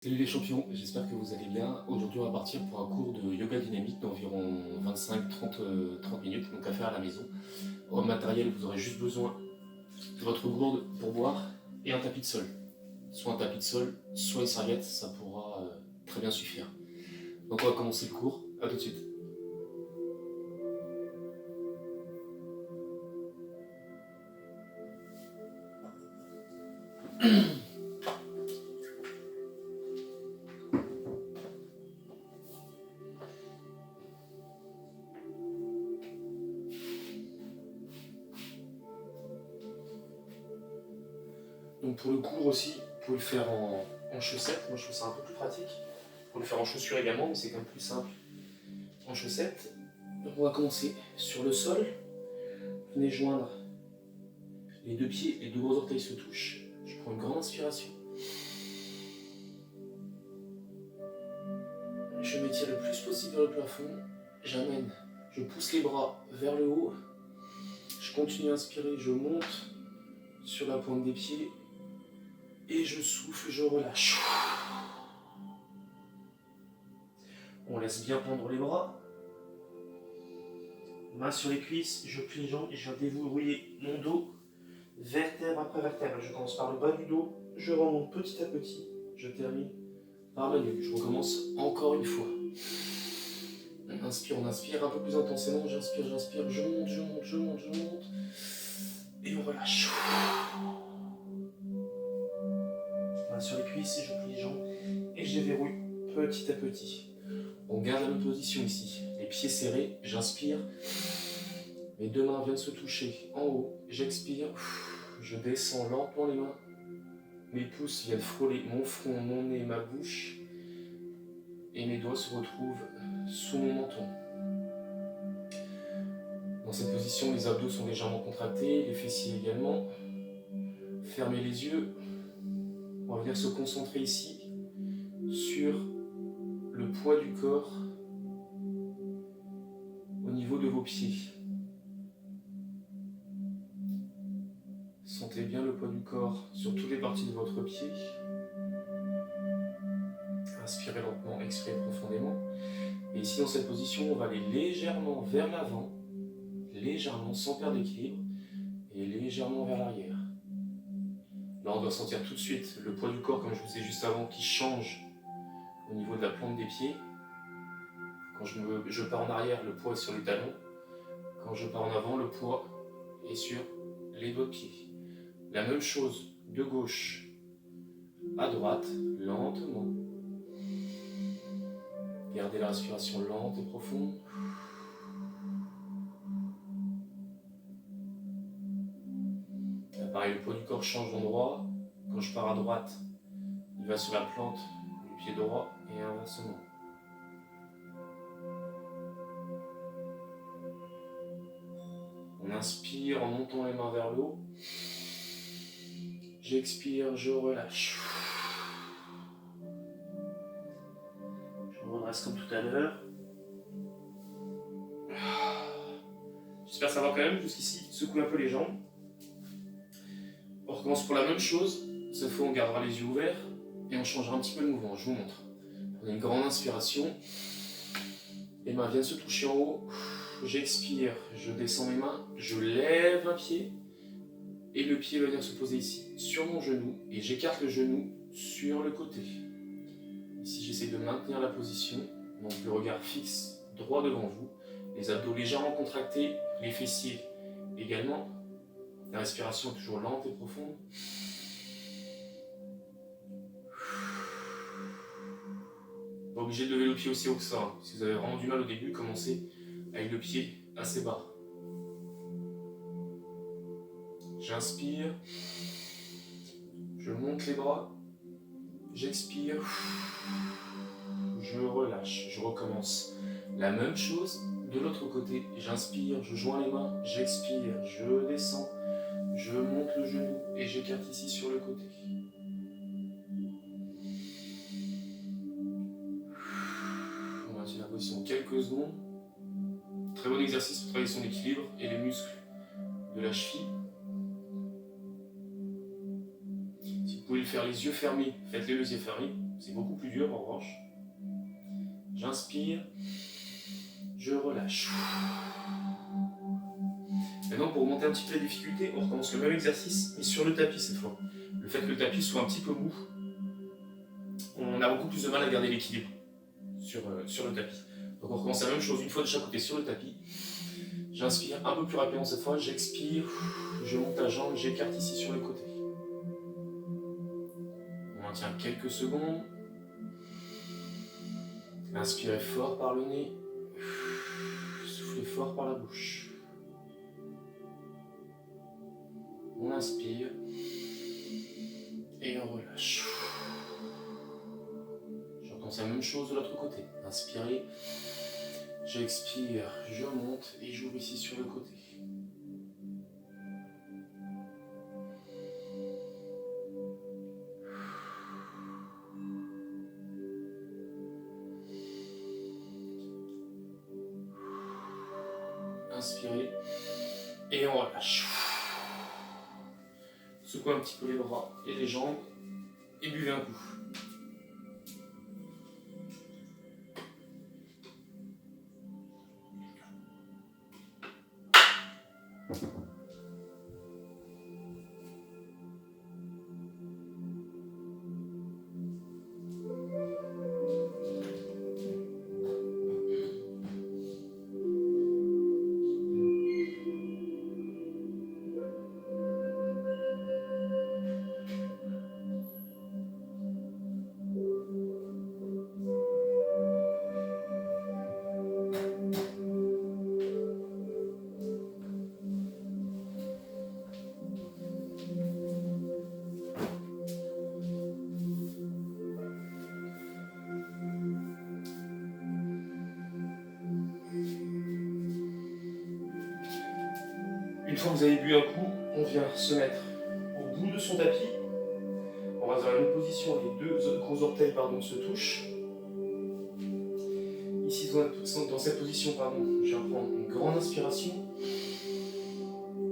Salut les champions, j'espère que vous allez bien. Aujourd'hui on va partir pour un cours de yoga dynamique d'environ 25-30 minutes, donc à faire à la maison. En matériel, vous aurez juste besoin de votre gourde pour boire et un tapis de sol. Soit un tapis de sol, soit une serviette, ça pourra très bien suffire. Donc on va commencer le cours, à tout de suite. Donc pour le cours aussi, vous pouvez le faire en chaussettes, moi je trouve ça un peu plus pratique. Vous pouvez le faire en chaussures également, mais c'est quand même plus simple en chaussettes. Donc on va commencer sur le sol. Venez joindre les deux pieds, les deux gros orteils se touchent. Je prends une grande inspiration. Je m'étire le plus possible vers le plafond. J'amène, je pousse les bras vers le haut. Je continue à inspirer, je monte sur la pointe des pieds. Et je souffle, je relâche. On laisse bien pendre les bras. Main sur les cuisses, je plie les jambes et je viens déverrouiller mon dos. Vertèbre après vertèbre. Je commence par le bas du dos, je remonte petit à petit. Je termine par la nuque. Je recommence encore une fois. On inspire un peu plus intensément. J'inspire, je monte, je monte. Et on relâche. Main sur les cuisses, je plie les jambes et je déverrouille petit à petit. On garde la même position ici. Les pieds serrés, j'inspire. Mes deux mains viennent se toucher en haut. J'expire. Je descends lentement les mains. Mes pouces viennent frôler mon front, mon nez, ma bouche. Et mes doigts se retrouvent sous mon menton. Dans cette position, les abdos sont légèrement contractés, les fessiers également. Fermez les yeux. On va venir se concentrer ici sur le poids du corps au niveau de vos pieds. Sentez bien le poids du corps sur toutes les parties de votre pied. Inspirez lentement, expirez profondément. Et ici, dans cette position, on va aller légèrement vers l'avant, légèrement sans perdre d'équilibre, et légèrement vers l'arrière. Là, on doit sentir tout de suite le poids du corps, comme je vous disais juste avant, qui change au niveau de la plante des pieds. Quand je pars en arrière, le poids est sur les talons. Quand je pars en avant, le poids est sur les doigts de pied. La même chose de gauche à droite, lentement. Gardez la respiration lente et profonde. Là, pareil, le poids du corps change d'endroit. Quand je pars à droite, il va sur la plante du pied droit et inversement. On inspire en montant les mains vers le haut. J'expire, je relâche. Je me redresse comme tout à l'heure. J'espère que ça va quand même jusqu'ici. Secouez un peu les jambes. On recommence pour la même chose. Cette fois, on gardera les yeux ouverts et on changera un petit peu le mouvement. Je vous montre. Prenez une grande inspiration. Les mains viennent se toucher en haut. J'expire, je descends mes mains, je lève un pied et le pied va venir se poser ici sur mon genou et j'écarte le genou sur le côté. Ici, j'essaie de maintenir la position, donc le regard fixe droit devant vous, les abdos légèrement contractés, les fessiers également. La respiration est toujours lente et profonde. Pas obligé de lever le pied aussi haut que ça. Hein. Si vous avez vraiment du mal au début, commencez avec le pied assez bas. J'inspire, je monte les bras, j'expire, je relâche, je recommence. La même chose de l'autre côté, j'inspire, je joins les mains, j'expire, je descends, je monte le genou et j'écarte ici sur le côté. On maintient la position quelques secondes. Très bon exercice pour travailler son équilibre et les muscles de la cheville. Si vous pouvez le faire les yeux fermés, faites-les les yeux fermés. C'est beaucoup plus dur en revanche. J'inspire, je relâche. Maintenant, pour augmenter un petit peu la difficulté, on recommence le même exercice, mais sur le tapis cette fois. Le fait que le tapis soit un petit peu mou, on a beaucoup plus de mal à garder l'équilibre sur le tapis. Donc on recommence la même chose, une fois de chaque côté sur le tapis. J'inspire un peu plus rapidement cette fois, j'expire, je monte la jambe, j'écarte ici sur le côté. On maintient quelques secondes. Inspirez fort par le nez, soufflez fort par la bouche. On inspire et on relâche. Je recommence la même chose de l'autre côté. Inspirez, j'expire, je monte et j'ouvre ici sur le côté. Inspirez et on relâche. Secouez un petit peu les bras et les jambes et buvez un coup. Une fois que vous avez bu un coup, on vient se mettre au bout de son tapis. On va dans la même position, les deux gros orteils se touchent. Ici, dans cette position, je vais prendre une grande inspiration.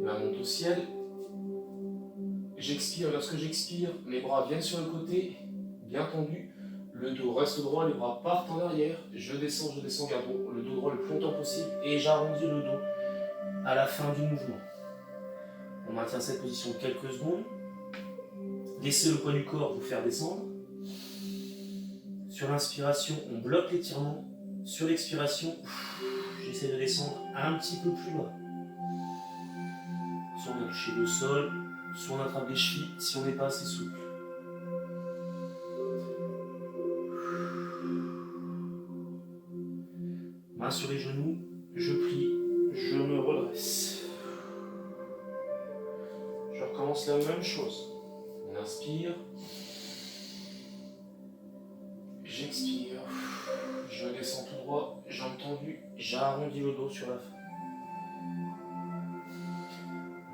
La monte au ciel. J'expire. Lorsque j'expire, mes bras viennent sur le côté, bien tendus. Le dos reste droit, les bras partent en arrière. Je descends, gardons le dos droit le plus longtemps possible et j'arrondis le dos à la fin du mouvement. On maintient cette position quelques secondes. Laissez le poids du corps vous faire descendre. Sur l'inspiration, on bloque l'étirement. Sur l'expiration, j'essaie de descendre un petit peu plus bas. Soit on a touché le sol, soit on attrape les chevilles si on n'est pas assez souple. Main sur les genoux, je plie, je me redresse. Je recommence la même chose. On inspire. J'expire. Je descends tout droit, jambes tendues, j'arrondis le dos sur la fin.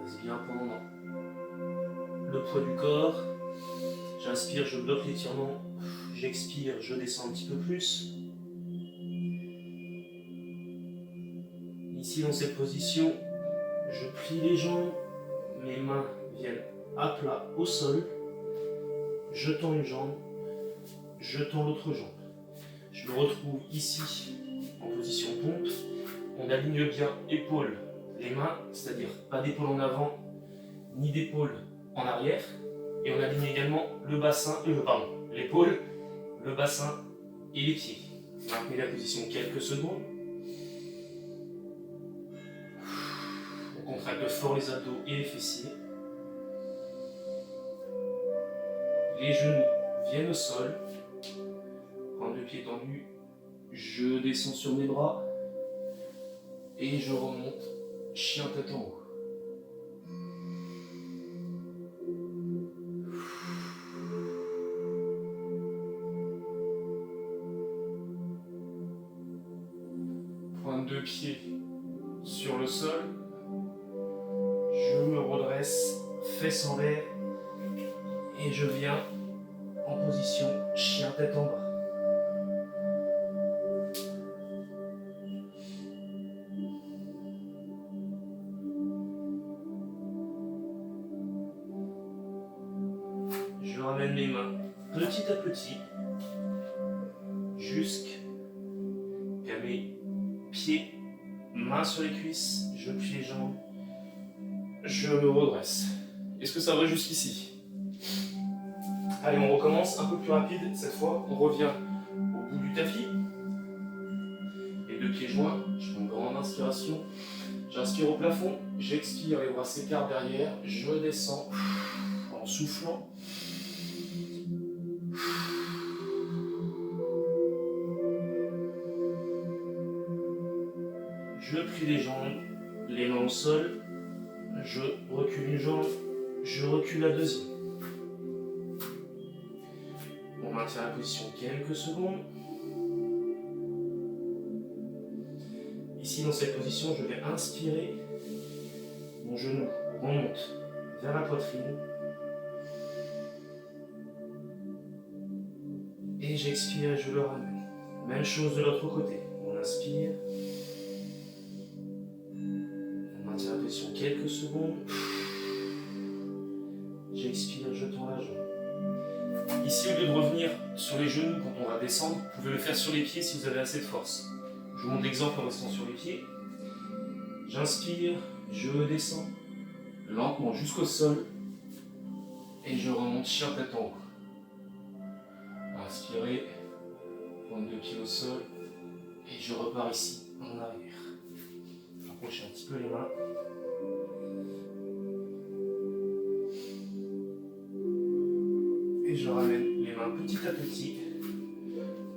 Laisse bien pendant le poids du corps. J'inspire, je bloque l'étirement. J'expire, je descends un petit peu plus. Ici, dans cette position, je plie les jambes. Mes mains viennent à plat au sol. Je tends une jambe. Je tends l'autre jambe. Je me retrouve ici en position pompe. On aligne bien épaules, les mains, c'est-à-dire pas d'épaule en avant, ni d'épaule en arrière. Et on aligne également le bassin, l'épaule, le bassin et les pieds. Maintenez la position quelques secondes. On contracte fort les abdos et les fessiers. Les genoux viennent au sol. Prendre le pied tendu. Je descends sur mes bras. Et je remonte, chien tête en haut. Pointe de pied sur le sol. Je me redresse, fesses en l'air. Et je viens en position chien tête en bas. Je ramène mes mains petit à petit jusqu'à mes pieds, mains sur les cuisses, je plie les jambes, je me redresse. Est-ce que ça va jusqu'ici? Allez, on recommence un peu plus rapide. Cette fois, on revient au bout du tapis. Les deux pieds joints, je prends une grande inspiration. J'inspire au plafond, j'expire, les bras s'écartent derrière, je descends en soufflant. Je plie les jambes, les mains au sol, je recule une jambe, je recule la deuxième. On maintient la position quelques secondes. Ici, dans cette position, je vais inspirer. Mon genou remonte vers la poitrine. Et j'expire et je le ramène. Même chose de l'autre côté. On inspire. On maintient la position quelques secondes. J'expire, je tends la jambe. Ici, au lieu de revenir sur les genoux quand on va descendre, vous pouvez le faire sur les pieds si vous avez assez de force. Je vous montre l'exemple en restant sur les pieds. J'inspire, je descends lentement jusqu'au sol et je remonte chien tête en haut. Inspirez, pointe de pied au sol et je repars ici en arrière. Approchez un petit peu les mains. Et je ramène les mains petit à petit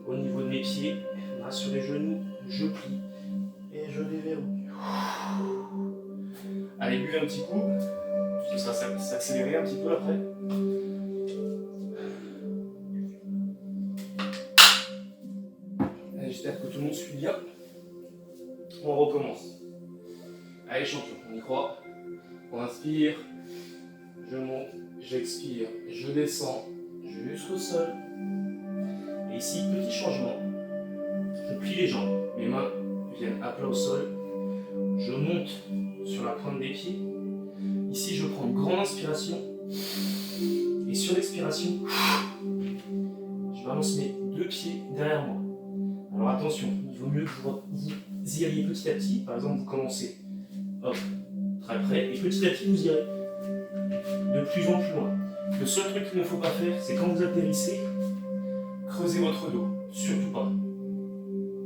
au niveau de mes pieds, mains sur les genoux, je plie et je déverrouille. Allez, buvez un petit coup, ça va s'accélérer un petit peu après. J'espère que tout le monde suit bien. On recommence. Allez champion, on y croit. On inspire, je monte, j'expire, je descends jusqu'au sol. Et ici, petit changement. Je plie les jambes, mes mains viennent à plat au sol. Je monte sur la pointe des pieds. Ici, je prends une grande inspiration. Et sur l'expiration, je balance mes deux pieds derrière moi. Alors attention, il vaut mieux que vous y alliez petit à petit. Par exemple, vous commencez hop, très près, et petit à petit, vous irez de plus en plus loin. Le seul truc qu'il ne faut pas faire, c'est quand vous atterrissez, creusez votre dos. Surtout pas.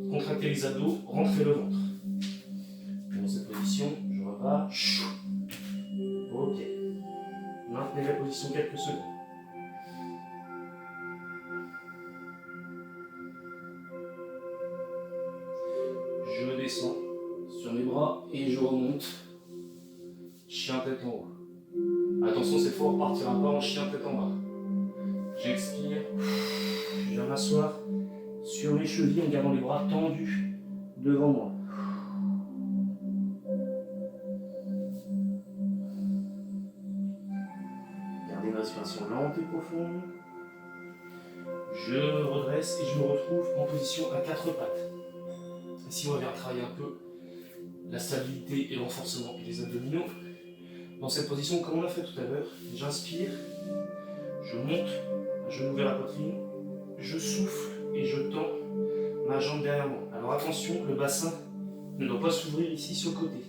Contractez les abdos, rentrez le ventre. Dans cette position, je repars. Ok. Maintenez la position quelques secondes. Je descends sur mes bras et je remonte. Chien tête en haut. Attention, cette fois on ne repartira pas en chien tête en bas. J'expire. Je viens m'asseoir sur mes chevilles en gardant les bras tendus devant moi. Gardez une respiration lente et profonde. Je me redresse et je me retrouve en position à quatre pattes. Ici, on va venir travailler un peu la stabilité et le renforcement des abdominaux. Dans cette position, comme on l'a fait tout à l'heure, j'inspire, je monte, un genou vers la poitrine, je souffle et je tends ma jambe derrière moi. Alors attention, le bassin ne doit pas s'ouvrir ici sur le côté.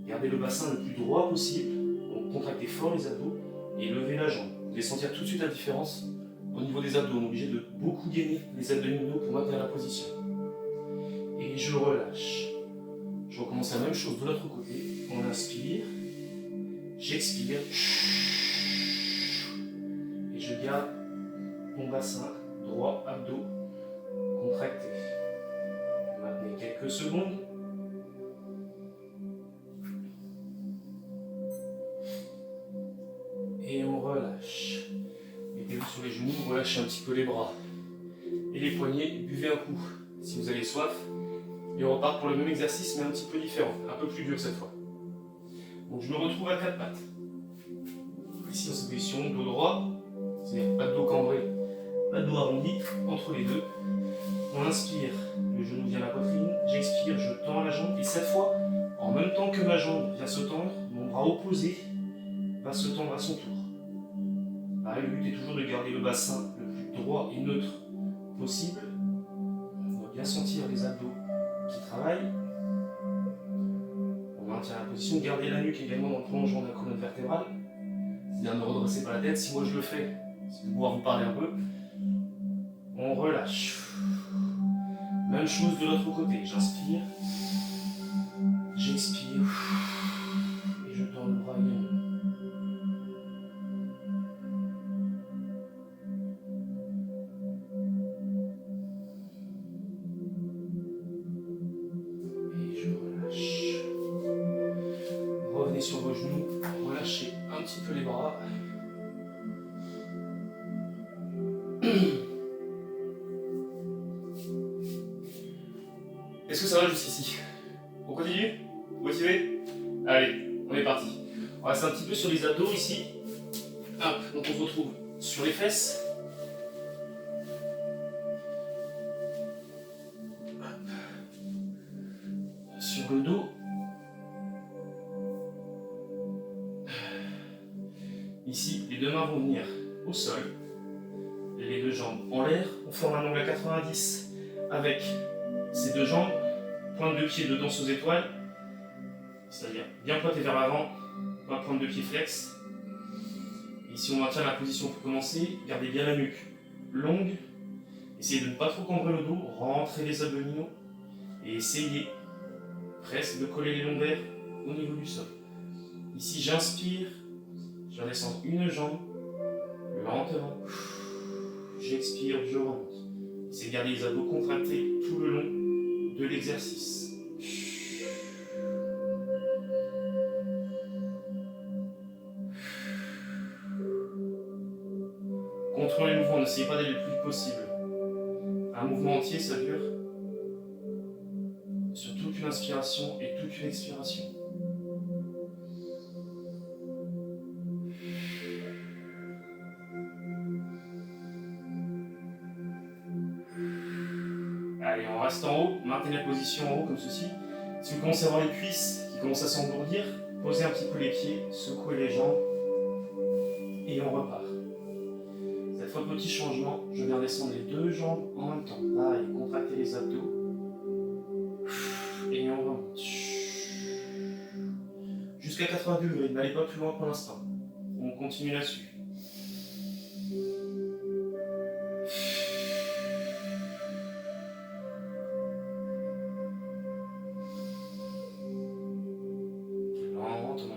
Gardez le bassin le plus droit possible, donc contractez fort les abdos et levez la jambe. Vous allez sentir tout de suite la différence au niveau des abdos. On est obligé de beaucoup gainer les abdominaux pour maintenir la position. Et je relâche. Je recommence la même chose de l'autre côté. On inspire, j'expire et je garde mon bassin droit, abdos contracté. Maintenez quelques secondes. Et on relâche. Mettez-vous sur les genoux, relâchez un petit peu les bras. Et les poignets, buvez un coup si vous avez soif. Et on repart pour le même exercice mais un petit peu différent, un peu plus dur cette fois. Donc je me retrouve à quatre pattes. Ici dans cette position, dos droit, c'est-à-dire pas de dos cambré, pas de dos arrondi, entre les deux. On inspire, le genou vient à la poitrine, j'expire, je tends la jambe et cette fois, en même temps que ma jambe vient se tendre, mon bras opposé va se tendre à son tour. Pareil, le but est toujours de garder le bassin le plus droit et neutre possible. bien sentir les abdos qui travaillent. On maintient la position, gardez la nuque également dans le prolongement de la colonne vertébrale. C'est-à-dire ne redressez pas la tête. Si moi je le fais, c'est pour pouvoir vous parler un peu. On relâche. Même chose de l'autre côté. J'inspire. J'expire. Et je tends le bras également. Et je relâche. Revenez sur vos genoux. Relâchez un petit peu les bras. Est-ce que ça va jusqu'ici? On continue? Motivé? Allez, on est parti. On reste un petit peu sur les abdos ici. Hop, donc on se retrouve sur les fesses. Hop. Sur le dos. Ici, les deux mains vont venir au sol. Les deux jambes en l'air. On forme un angle à 90 avec ces deux jambes. Pointe de pied de danse aux étoiles. C'est-à-dire bien pointé vers l'avant. Pas pointe de pied flex. Ici, on maintient la position pour commencer. Gardez bien la nuque longue. Essayez de ne pas trop cambrer le dos. Rentrez les abdominaux. Et essayez presque de coller les lombaires au niveau du sol. Ici, j'inspire. Je vais descendre une jambe. Lentement. J'expire, je remonte. Essayez de garder les abdos contractés tout le long de l'exercice. Contrôlez le mouvement, n'essayez pas d'aller le plus vite possible. Un mouvement entier, ça dure sur toute une inspiration et toute une expiration. Allez, on reste en haut, maintenez la position en haut comme ceci. Si vous commencez à avoir les cuisses qui commencent à s'engourdir, posez un petit peu les pieds, secouez les jambes et on repart. Cette fois, petit changement, je viens descendre les deux jambes en même temps. Pareil, contractez les abdos et on remonte. Jusqu'à 80 degrés, n'allez pas plus loin pour l'instant. On continue là-dessus.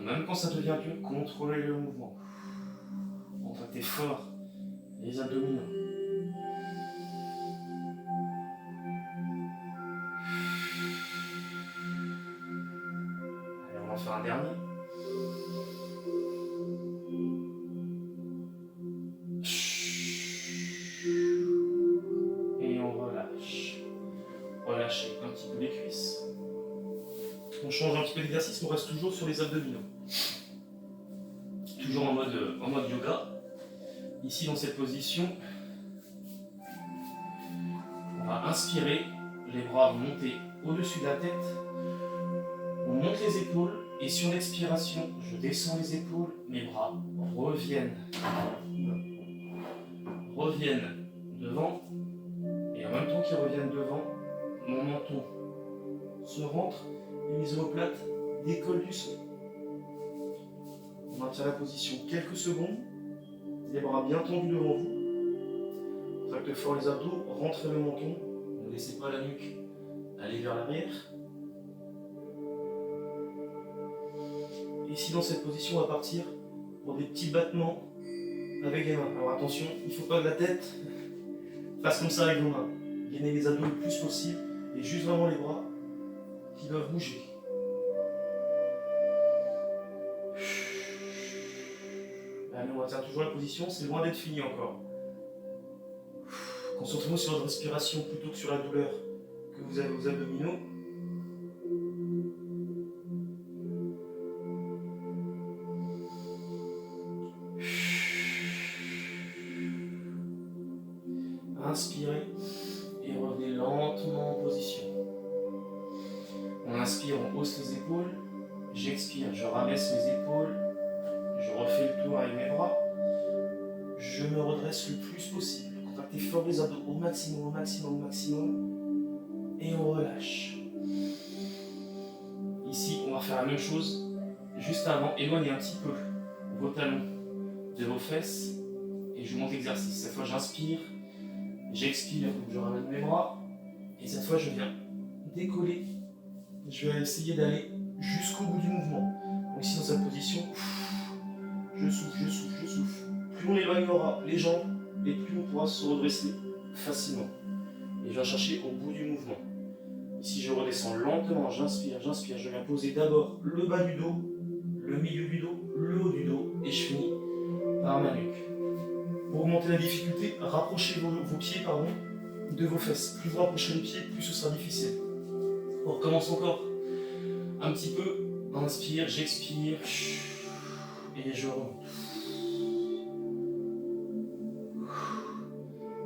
Même quand ça devient dur, contrôlez le mouvement. Contractez fort les abdominaux. Allez, on va faire un dernier. Et on relâche. Relâchez un petit peu les cuisses. On change un petit peu d'exercice, mais on reste toujours sur les abdominaux. Toujours en mode yoga. Ici, dans cette position, on va inspirer, les bras vont monter au-dessus de la tête, on monte les épaules, et sur l'expiration, je descends les épaules, mes bras reviennent devant, et en même temps qu'ils reviennent devant, mon menton se rentre, et mes omoplates décollent du sol. On maintient la position quelques secondes, les bras bien tendus devant vous. Contractez fort les abdos, rentrez le menton, ne laissez pas la nuque aller vers l'arrière. Et ici dans cette position, on va partir pour des petits battements avec les mains. Alors attention, il ne faut pas que la tête fasse comme ça avec vos mains. Gainez les abdos le plus possible et juste vraiment les bras qui doivent bouger. Allez, on maintient toujours la position, c'est loin d'être fini encore. Concentrez-vous sur votre respiration plutôt que sur la douleur que vous avez aux abdominaux. Inspirez et revenez lentement en position. On inspire, on hausse les épaules. J'expire, je rabaisse les épaules. Je refais le tour avec mes bras. Je me redresse le plus possible. Contractez fort les abdos au maximum, au maximum, au maximum. et on relâche. Ici, on va faire la même chose juste avant. Éloignez un petit peu vos talons de vos fesses et je monte l'exercice. Cette fois, j'inspire, j'expire, donc je ramène mes bras et cette fois, je viens décoller. Je vais essayer d'aller jusqu'au bout du mouvement. Donc ici, dans cette position, je souffle, je souffle, je souffle. Plus on éloignera les jambes et plus on pourra se redresser facilement. Et je viens chercher au bout du mouvement. Ici, je redescends lentement, j'inspire, j'inspire. Je viens poser d'abord le bas du dos, le milieu du dos, le haut du dos et je finis par ma nuque. Pour augmenter la difficulté, rapprochez vos pieds de vos fesses. Plus vous rapprochez les pieds, plus ce sera difficile. On recommence encore un petit peu. Inspire, j'expire et je remonte.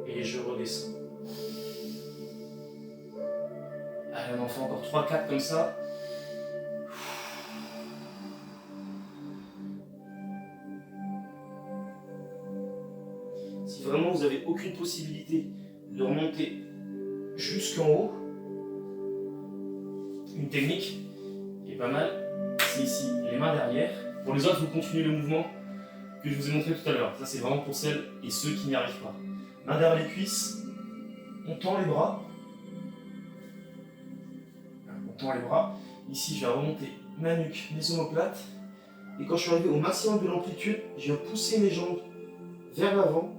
Et je redescends. Allez, on en fait encore 3-4 comme ça. Si vraiment vous n'avez aucune possibilité de remonter jusqu'en haut, une technique qui est pas mal, c'est ici, les mains derrière. Pour les autres, vous continuez le mouvement que je vous ai montré tout à l'heure. Ça, c'est vraiment pour celles et ceux qui n'y arrivent pas. Main derrière les cuisses, on tend les bras. On tend les bras. Ici, je vais remonter ma nuque, mes omoplates. Et quand je suis arrivé au maximum de l'amplitude, je viens pousser mes jambes vers l'avant.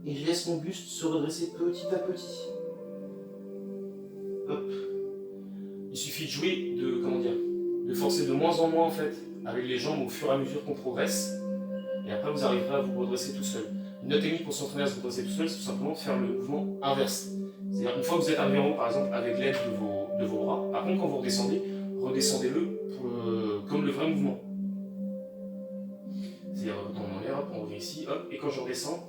Et je laisse mon buste se redresser petit à petit. Hop. Il suffit de jouer, de forcer de moins en moins en fait, avec les jambes au fur et à mesure qu'on progresse. Et après, vous arriverez à vous redresser tout seul. Une autre technique pour s'entraîner à se redresser tout seul, c'est tout simplement de faire le mouvement inverse. C'est-à-dire, une fois que vous êtes arrivé en haut, par exemple, avec l'aide de vos bras, par contre, quand vous redescendez, redescendez-le comme le vrai mouvement. C'est-à-dire, on enlève, on revient ici, hop, et quand je redescends,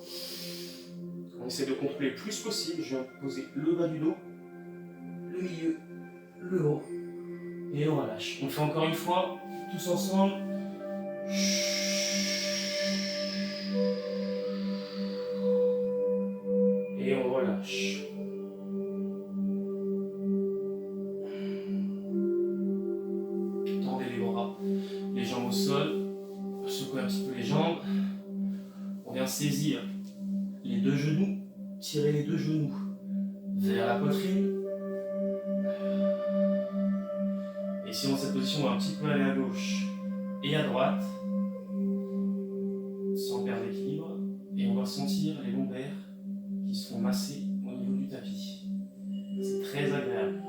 on essaie de contrôler le plus possible. Je viens poser le bas du dos, le milieu, le haut, et on relâche. On le fait encore une fois, tous ensemble. Et on relâche. Tendez les bras, les jambes au sol, secouez un petit peu les jambes. On vient saisir les deux genoux, tirer les deux genoux vers la poitrine. Et si dans cette position, on va un petit peu aller à gauche et à droite, sans perdre l'équilibre, et on va sentir les lombaires qui se font masser au niveau du tapis. C'est très agréable.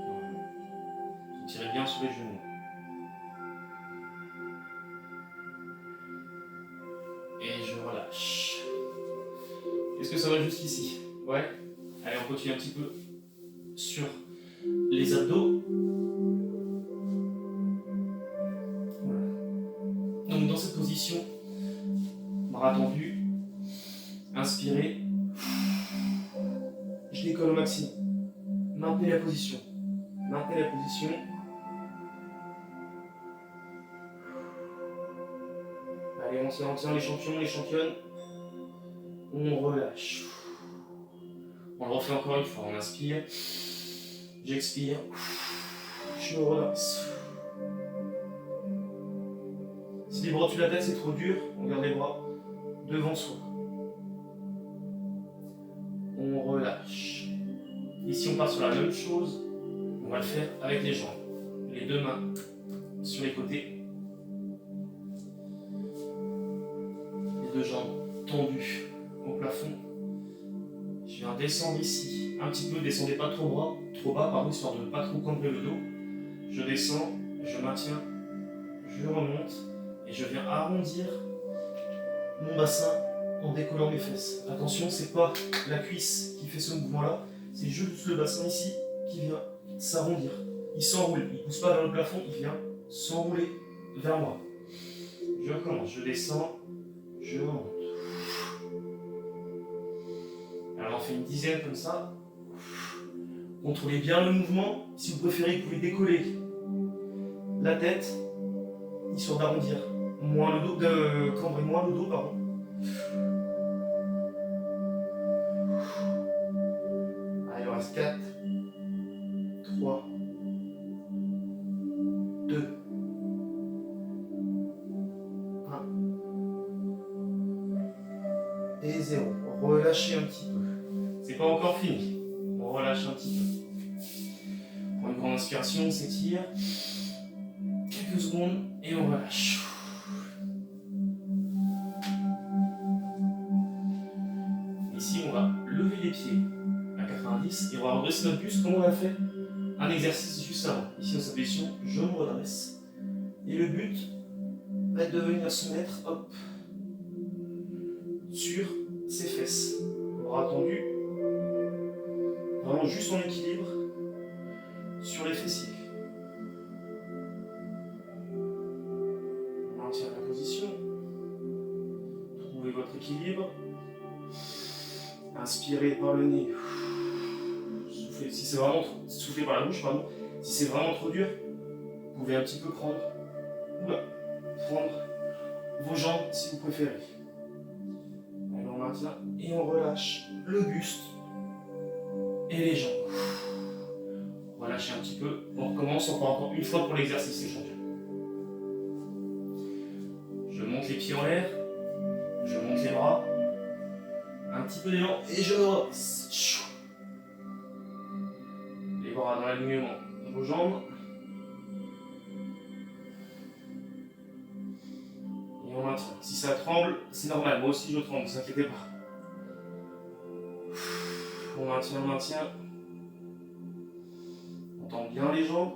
Vous tirez bien sur les genoux. Et je relâche. Est-ce que ça va jusqu'ici? Ouais. Allez, on continue un petit peu sur les abdos. Voilà. Donc dans cette position, bras tendus, inspirez, je décolle au maximum. Maintenez la position. Maintenez la position. Allez, on tient les champions, les championnes. On relâche. On le refait encore une fois. On inspire. J'expire. Je me relaxe. Si les bras au-dessus de la tête c'est trop dur, on garde les bras devant soi. On relâche. Ici on part sur la même chose. On va le faire avec les jambes. Les deux mains sur les côtés. Les deux jambes tendues au plafond. Je viens descendre ici. Un petit peu, descendez pas trop bas, histoire de ne pas trop cambrer le dos. Je descends, je maintiens, je remonte et je viens arrondir mon bassin en décollant mes fesses. Attention, c'est pas la cuisse qui fait ce mouvement-là, c'est juste le bassin ici qui vient s'arrondir. Il s'enroule, il ne pousse pas vers le plafond, il vient s'enrouler vers moi. Je recommence, je descends, je remonte. Alors on fait une dizaine comme ça. Contrôlez bien le mouvement. Si vous préférez, vous pouvez décoller la tête, histoire d'arrondir moins le dos, de cambrer moins le dos, pardon. Allez, il en reste 4, encore fini. On relâche un petit peu. On prend une grande inspiration, on s'étire. Quelques secondes et on relâche. Ici, on va lever les pieds à 90 et on va redresser notre buste comme on a fait un exercice juste avant. Ici, dans cette position, je me redresse. Et le but va être de venir se mettre hop, sur ses fesses. Bras tendus. Vraiment juste en équilibre sur les fessiers. On maintient la position. Trouvez votre équilibre. Inspirez par le nez. Soufflez, si c'est vraiment trop, soufflez par la bouche, pardon. Si c'est vraiment trop dur, vous pouvez un petit peu prendre vos jambes si vous préférez. Allez, on maintient et on relâche le buste et les jambes. Relâchez un petit peu. On recommence encore une fois pour l'exercice, les champions. Je monte les pieds en l'air. Je monte les bras. Un petit peu d'élan et je me redresse. Les bras dans l'alignement de vos jambes. Et on maintient. Si ça tremble, c'est normal. Moi aussi je tremble, ne vous inquiétez pas. On maintient, on maintient. On tend bien les jambes.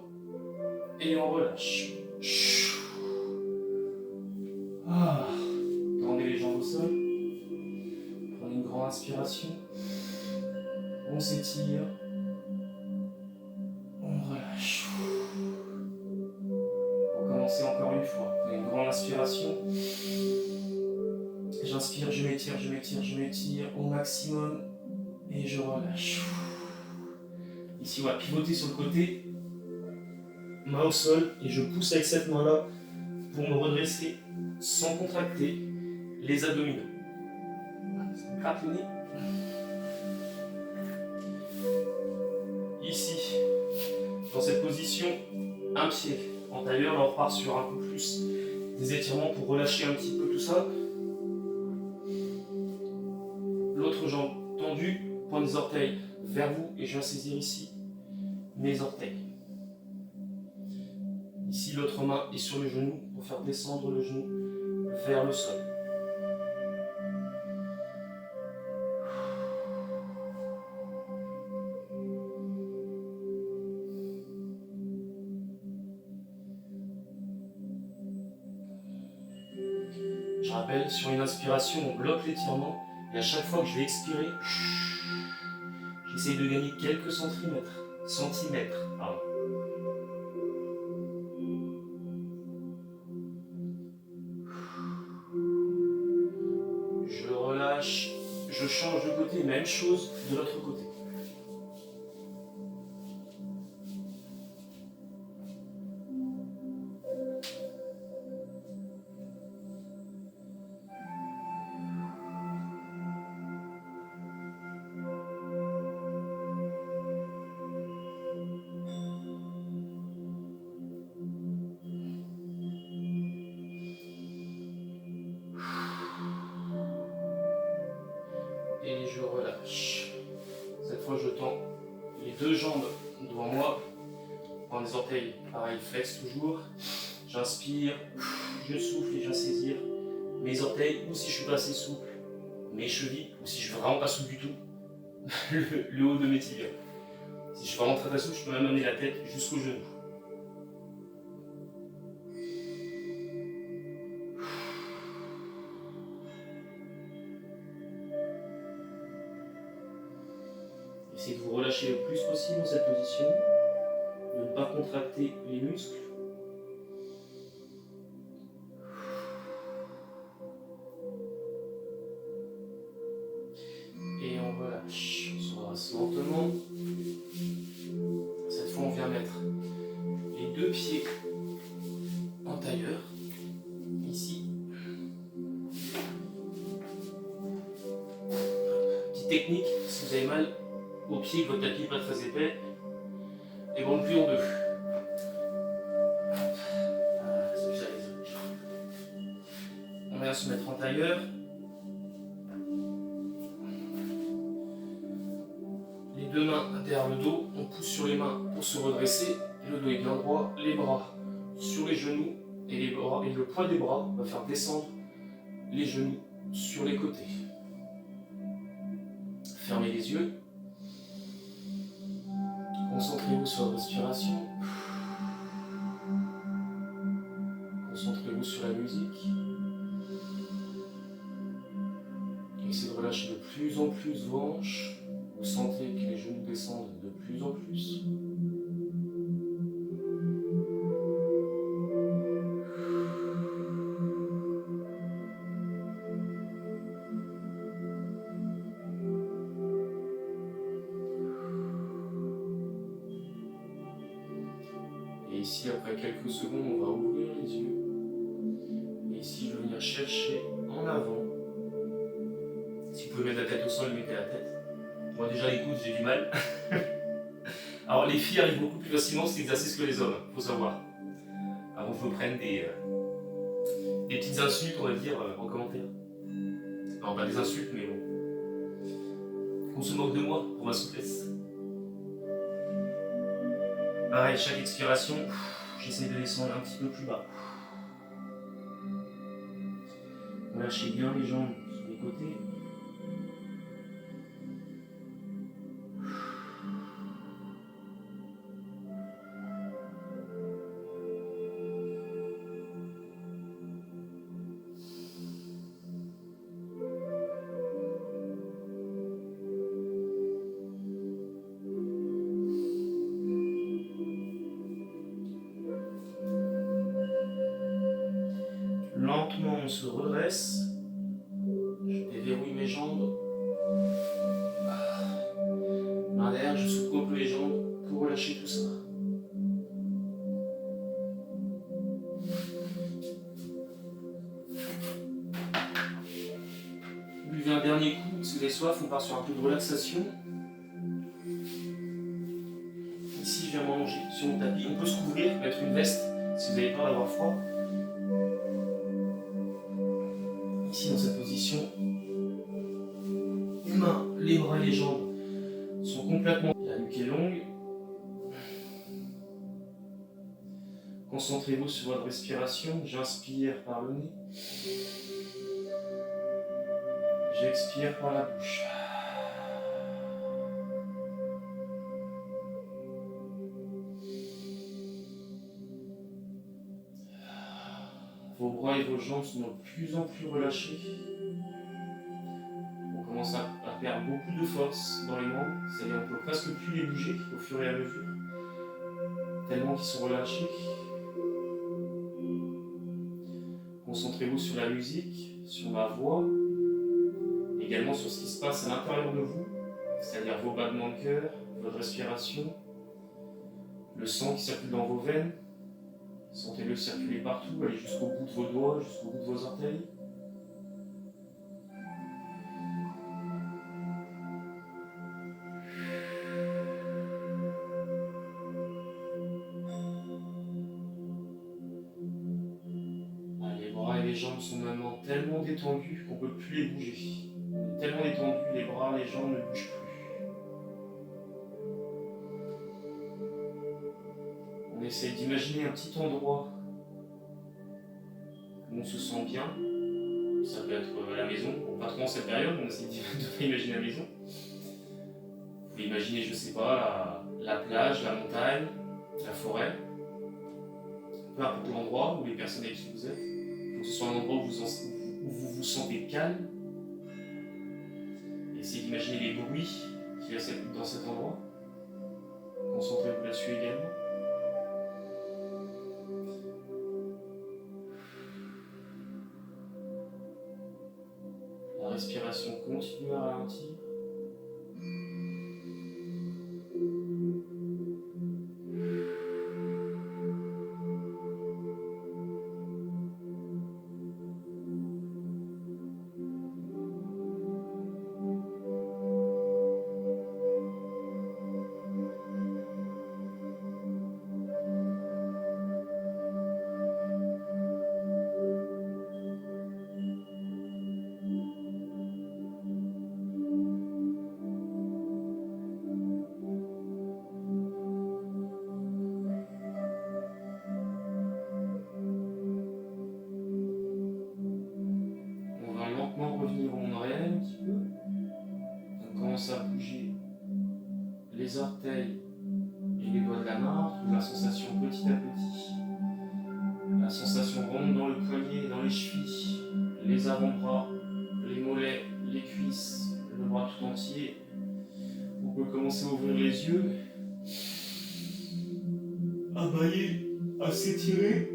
Et on relâche. Ah. Tendez les jambes au sol. Prenez une grande inspiration. On s'étire. On relâche. Recommencez encore une fois. Prenez une grande inspiration. J'inspire, je m'étire, je m'étire, je m'étire au maximum. Et je relâche. Ici, on va pivoter sur le côté. Main au sol. Et je pousse avec cette main-là pour me redresser sans contracter les abdominaux. Gratte le nez. Ici, dans cette position, un pied en tailleur, là on repart sur un peu plus des étirements pour relâcher un petit peu tout ça. L'autre jambe tendue, point des orteils vers vous et je viens saisir ici mes orteils. Ici l'autre main est sur le genou pour faire descendre le genou vers le sol. Je rappelle, sur une inspiration, on bloque l'étirement et à chaque fois que je vais expirer, j'essaye de gagner quelques centimètres. Pardon. Je relâche, je change de côté, même chose de l'autre côté. Et je relâche. Cette fois, je tends les deux jambes devant moi. Prends les orteils, pareil, flex toujours. J'inspire, je souffle et je viens saisir mes orteils, ou si je suis pas assez souple, mes chevilles, ou si je suis vraiment pas souple du tout, le haut de mes tibias. Si je suis vraiment très souple, je peux même amener la tête jusqu'au genou. Essayez de vous relâcher le plus possible dans cette position, de ne pas contracter les muscles. Et on relâche, on se redresse lentement. Cette fois, on vient mettre les deux pieds en tailleur, ici. Petite technique, si vous avez mal au pied, que votre tapis n'est pas très épais, et bon, le plie en deux. On vient se mettre en tailleur. deux mains derrière le dos, on pousse sur les mains pour se redresser, le dos est bien droit, les bras sur les genoux, et le poids des bras va faire descendre les genoux sur les côtés. Fermez les yeux. Concentrez-vous sur la respiration. Concentrez-vous sur la musique. Essayez de relâcher de plus en plus vos hanches. Vous sentez que les genoux descendent de plus en plus. Et ici, après quelques secondes, on va ouvrir les yeux. Et ici, je vais venir chercher en avant. Si vous pouvez mettre la tête au sol, mettez la tête. Moi déjà les coudes, j'ai du mal. Alors les filles arrivent beaucoup plus facilement cet exercice que les hommes, faut savoir. Avant que je me prenne des petites insultes, on va dire, en commentaire. Non, pas des insultes, mais bon. On se moque de moi pour ma souplesse. Pareil, chaque expiration, j'essaie de descendre un petit peu plus bas. Relâchez bien les jambes sur les côtés. Lentement, on se redresse. Je déverrouille mes jambes. Main derrière, je secoue un peu les jambes pour relâcher tout ça. Buvez un dernier coup, si vous avez soif, on part sur un peu de relaxation. Ici, je viens m'allonger sur mon tapis. On peut se couvrir, mettre une veste si vous avez peur d'avoir froid. Ici, dans cette position, les mains, les bras et les jambes sont complètement... La nuque est longue. Concentrez-vous sur votre respiration. J'inspire par le nez. J'expire par la bouche. Vos bras et vos jambes sont de plus en plus relâchés. On commence à perdre beaucoup de force dans les membres, c'est-à-dire on ne peut presque plus les bouger au fur et à mesure, tellement qu'ils sont relâchés. Concentrez-vous sur la musique, sur ma voix, également sur ce qui se passe à l'intérieur de vous, c'est-à-dire vos battements de cœur, votre respiration, le sang qui circule dans vos veines. Sentez-le circuler partout, aller jusqu'au bout de vos doigts, jusqu'au bout de vos orteils. Les bras et les jambes sont maintenant tellement détendus qu'on ne peut plus les bouger. Tellement détendus, les bras, les jambes ne bougent plus. On essaie d'imaginer un petit endroit où on se sent bien. Ça peut être à la maison, bon, pas trop en cette période, on essaie d'imaginer la maison. Vous pouvez imaginer, je sais pas, la plage, la montagne, la forêt. Peu importe l'endroit ou les personnes avec qui vous êtes. Il faut que ce soit un endroit où vous vous sentez calme. Essayez d'imaginer les bruits qu'il y a dans cet endroit. Concentrez-vous là-dessus également. La respiration continue à ralentir. les orteils et les doigts de la main, on retrouve la sensation petit à petit. La sensation rentre dans le poignet, dans les chevilles, les avant-bras, les mollets, les cuisses, le bras tout entier. On peut commencer à ouvrir les yeux, à bailler, à s'étirer.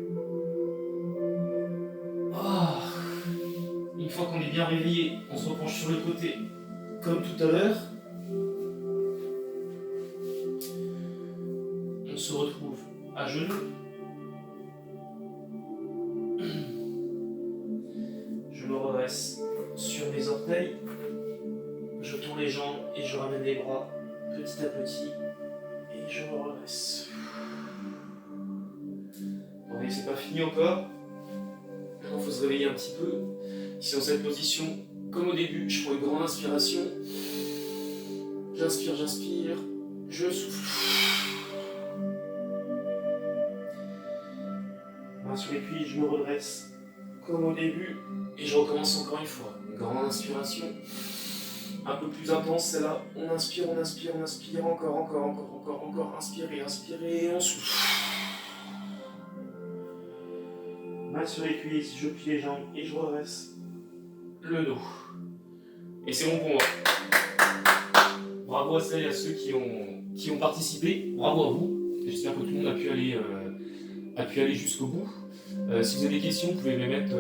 Ah. Une fois qu'on est bien réveillé, on se repenche sur le côté, comme tout à l'heure. On se retrouve à genoux. Je me redresse sur mes orteils. Je tourne les jambes et je ramène les bras petit à petit. Et je me redresse. Bon, allez, c'est pas fini encore. Il faut se réveiller un petit peu. Ici dans cette position, comme au début, je prends une grande inspiration. J'inspire, je souffle. Main sur les cuisses, je me redresse comme au début et je recommence encore une fois. Une grande inspiration, un peu plus intense celle-là. On inspire, encore, inspirez, et on souffle. Main sur les cuisses, je plie les jambes et je redresse le dos. Et c'est bon pour moi. Bravo à celles et à ceux qui ont participé. Bravo à vous. J'espère que tout le monde a pu aller jusqu'au bout. Si vous avez des questions, vous pouvez me les mettre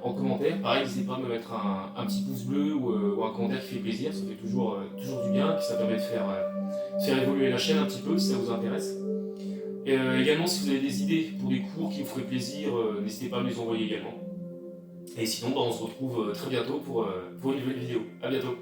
en commentaire. Pareil, n'hésitez pas à me mettre un petit pouce bleu ou un commentaire qui fait plaisir. Ça fait toujours du bien. Puis ça permet de faire évoluer la chaîne un petit peu si ça vous intéresse. Et également, si vous avez des idées pour des cours qui vous feraient plaisir, n'hésitez pas à me les envoyer également. Et sinon, on se retrouve très bientôt pour une nouvelle vidéo. A bientôt.